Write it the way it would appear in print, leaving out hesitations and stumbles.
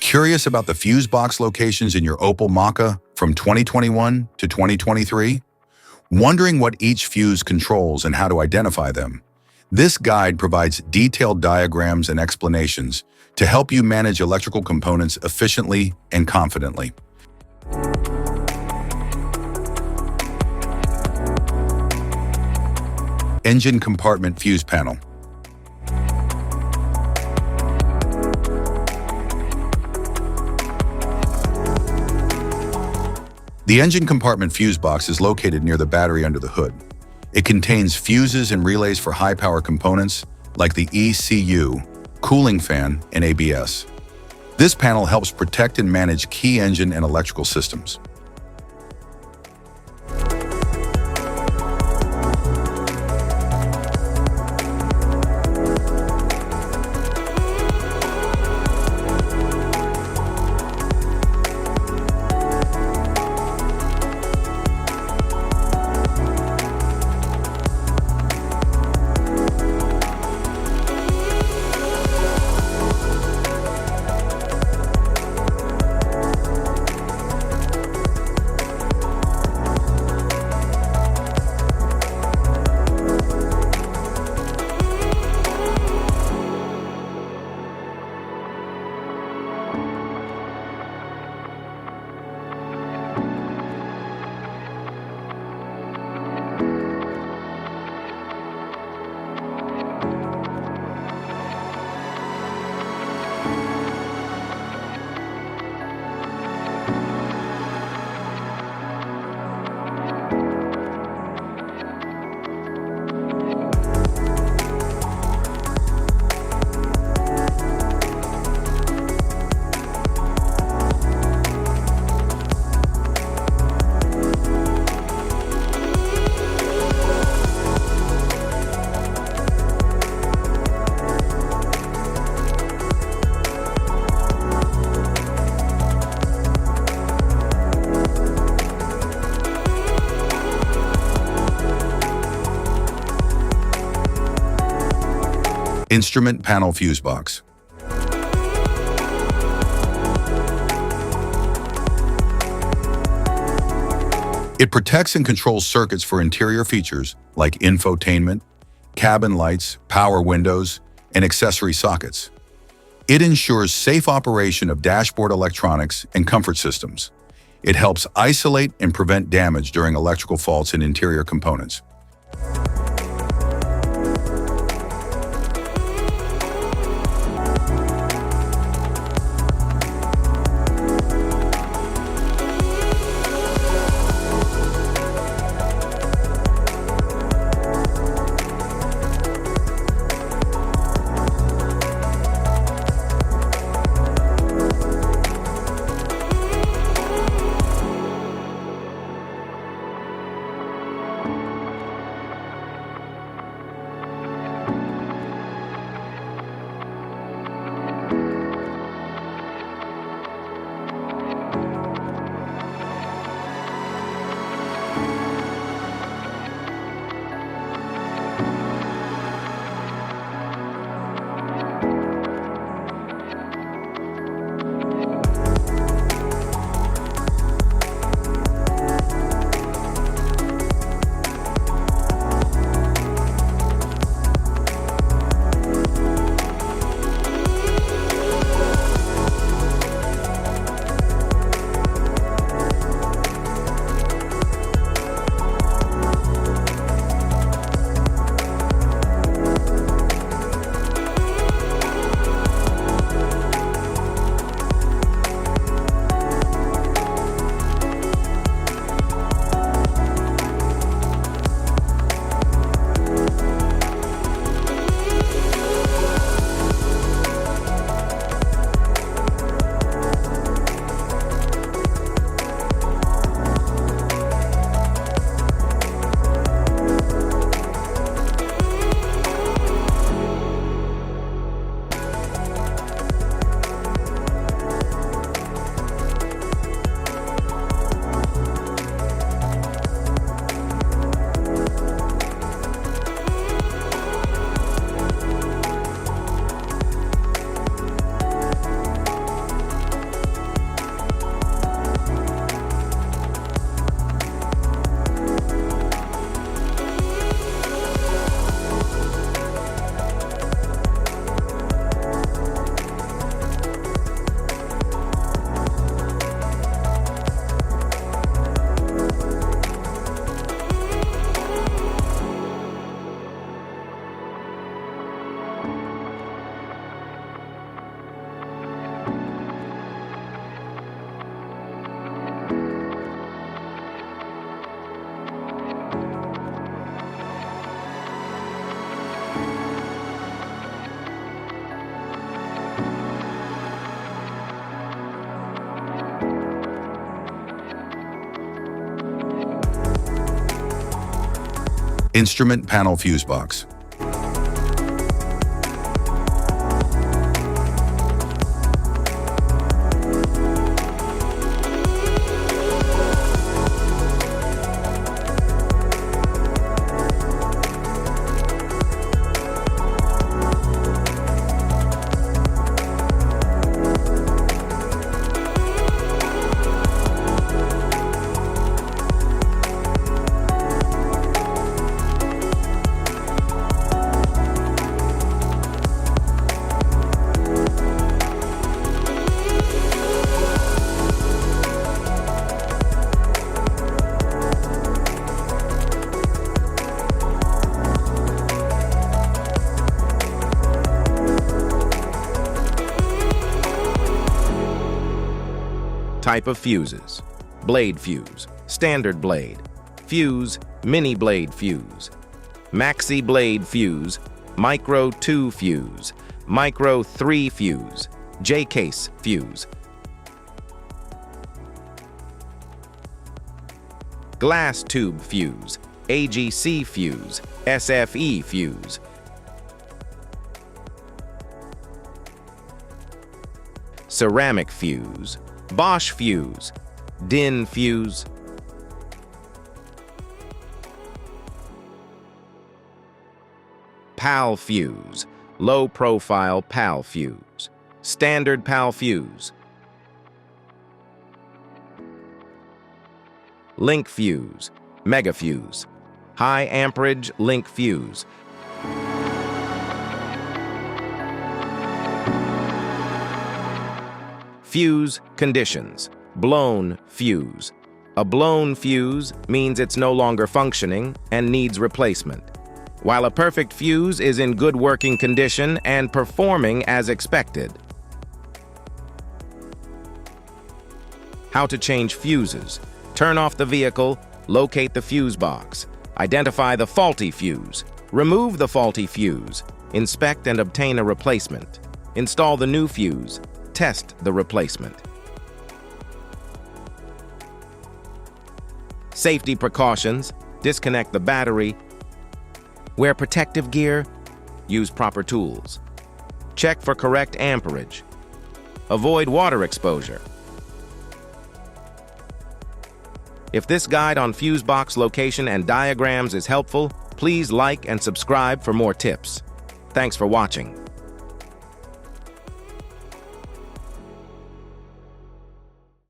Curious about the fuse box locations in your Opel Mokka from 2021 to 2023? Wondering what each fuse controls and how to identify them? This guide provides detailed diagrams and explanations to help you manage electrical components efficiently and confidently. Engine compartment fuse panel. The engine compartment fuse box is located near the battery under the hood. It contains fuses and relays for high-power components like the ECU, cooling fan, and ABS. This panel helps protect and manage key engine and electrical systems. Instrument panel fuse box. It protects and controls circuits for interior features like infotainment, cabin lights, power windows, and accessory sockets. It ensures safe operation of dashboard electronics and comfort systems. It helps isolate and prevent damage during electrical faults in interior components. Instrument panel fuse box. Type of fuses: blade fuse, standard blade, fuse, mini blade fuse, maxi blade fuse, micro 2 fuse, micro 3 fuse, J-case fuse, glass tube fuse, AGC fuse, SFE fuse, ceramic fuse, Bosch fuse, DIN fuse, PAL fuse, low-profile PAL fuse, standard PAL fuse, link fuse, mega fuse, high amperage link fuse, fuse conditions: blown fuse. A blown fuse means it's no longer functioning and needs replacement, while a perfect fuse is in good working condition and performing as expected. How to change fuses: turn off the vehicle, locate the fuse box, identify the faulty fuse, remove the faulty fuse, inspect and obtain a replacement, install the new fuse, test the replacement. Safety precautions: disconnect the battery, wear protective gear, use proper tools, check for correct amperage, avoid water exposure. If this guide on fuse box location and diagrams is helpful, please like and subscribe for more tips. Thanks for watching.